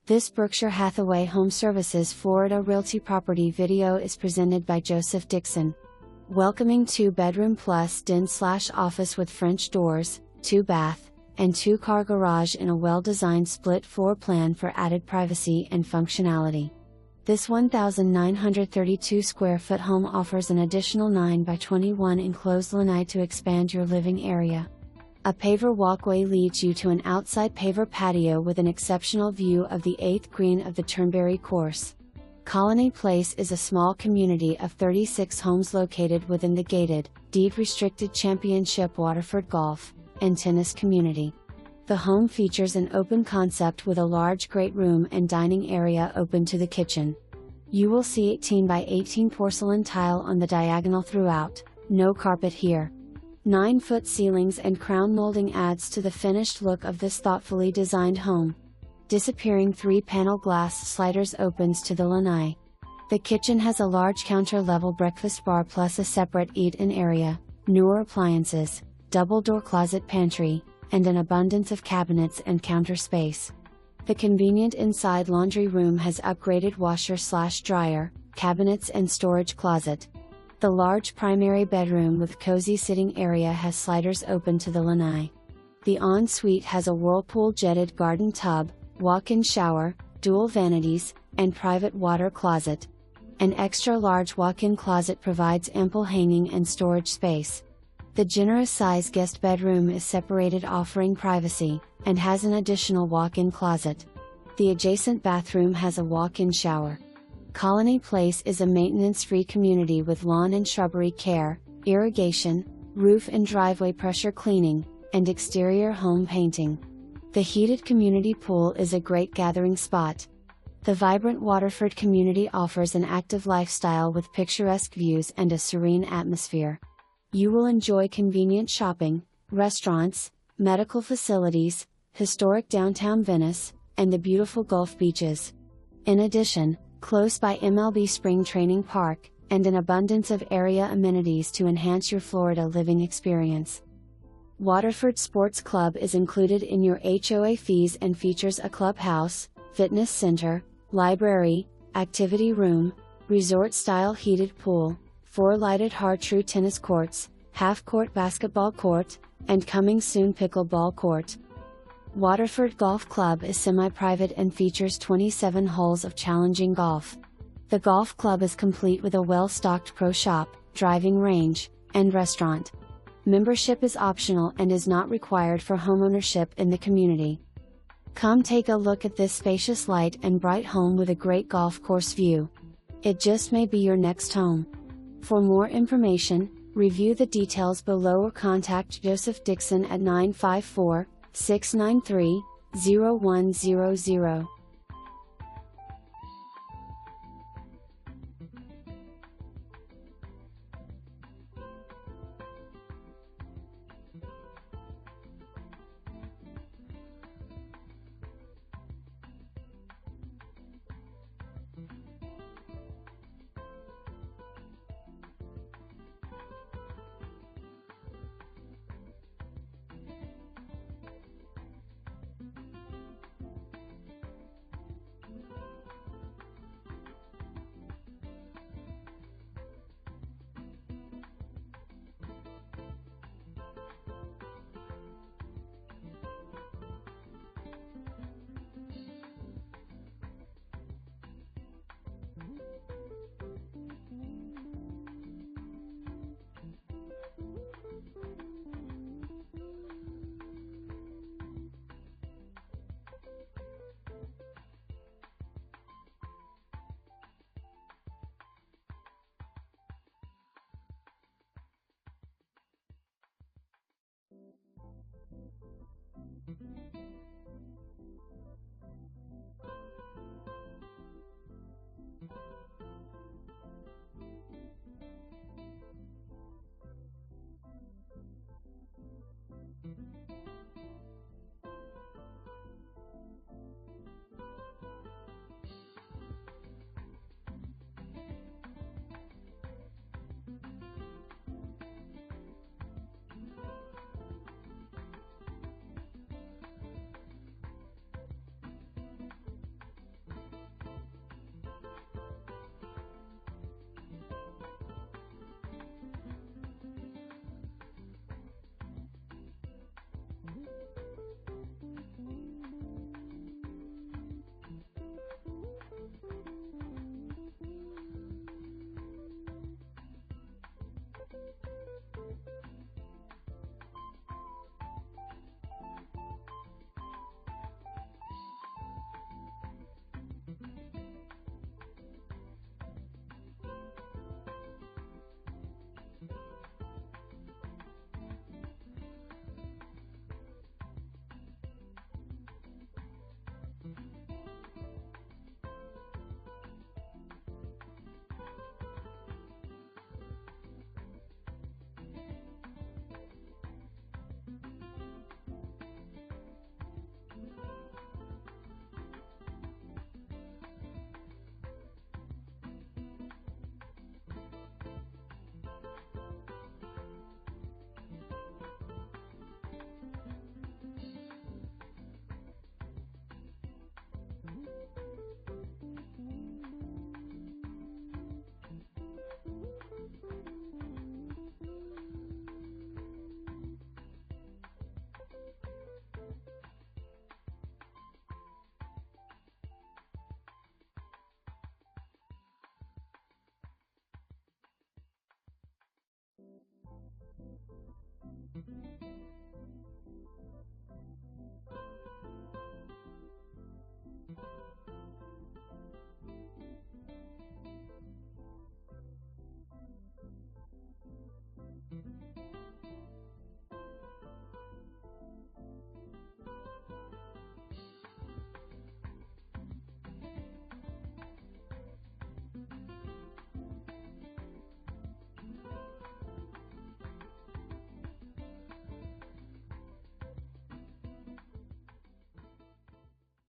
This Berkshire Hathaway HomeServices Florida Realty property video is presented by Joseph Dixon. Welcoming 2-bedroom plus den/office with French doors, 2-bath, and 2-car garage in a well-designed split floor plan for added privacy and functionality. This 1,932 square foot home offers an additional 9 by 21 enclosed lanai to expand your living area. A paver walkway leads you to an outside paver patio with an exceptional view of the 8th green of the Turnberry Course. Colony Place is a small community of 36 homes located within the gated, deed-restricted Championship Waterford Golf and Tennis community. The home features an open concept with a large great room and dining area open to the kitchen. You will see 18 by 18 porcelain tile on the diagonal throughout, no carpet here. 9-foot ceilings and crown molding adds to the finished look of this thoughtfully designed home. Disappearing 3-panel glass sliders opens to the lanai. The kitchen has a large counter-level breakfast bar plus a separate eat-in area, newer appliances, double-door closet pantry, and an abundance of cabinets and counter space. The convenient inside laundry room has upgraded washer/dryer, cabinets and storage closet. The large primary bedroom with cozy sitting area has sliders open to the lanai. The ensuite has a whirlpool jetted garden tub, walk-in shower, dual vanities, and private water closet. An extra-large walk-in closet provides ample hanging and storage space. The generous-size guest bedroom is separated, offering privacy, and has an additional walk-in closet. The adjacent bathroom has a walk-in shower. Colony Place is a maintenance-free community with lawn and shrubbery care, irrigation, roof and driveway pressure cleaning, and exterior home painting. The heated community pool is a great gathering spot. The vibrant Waterford Community offers an active lifestyle with picturesque views and a serene atmosphere. You will enjoy convenient shopping, restaurants, medical facilities, historic downtown Venice, and the beautiful Gulf beaches. In addition, close by MLB Spring Training Park, and an abundance of area amenities to enhance your Florida living experience. Waterford Sports Club is included in your HOA fees and features a clubhouse, fitness center, library, activity room, resort-style heated pool, 4 lighted hard-true tennis courts, half-court basketball court, and coming soon pickleball court. Waterford Golf Club is semi-private and features 27 holes of challenging golf. The golf club is complete with a well-stocked pro shop, driving range, and restaurant. Membership is optional and is not required for homeownership in the community. Come take a look at this spacious, light and bright home with a great golf course view. It just may be your next home. For more information, review the details below or contact Joseph Dixon at 954-693-0100.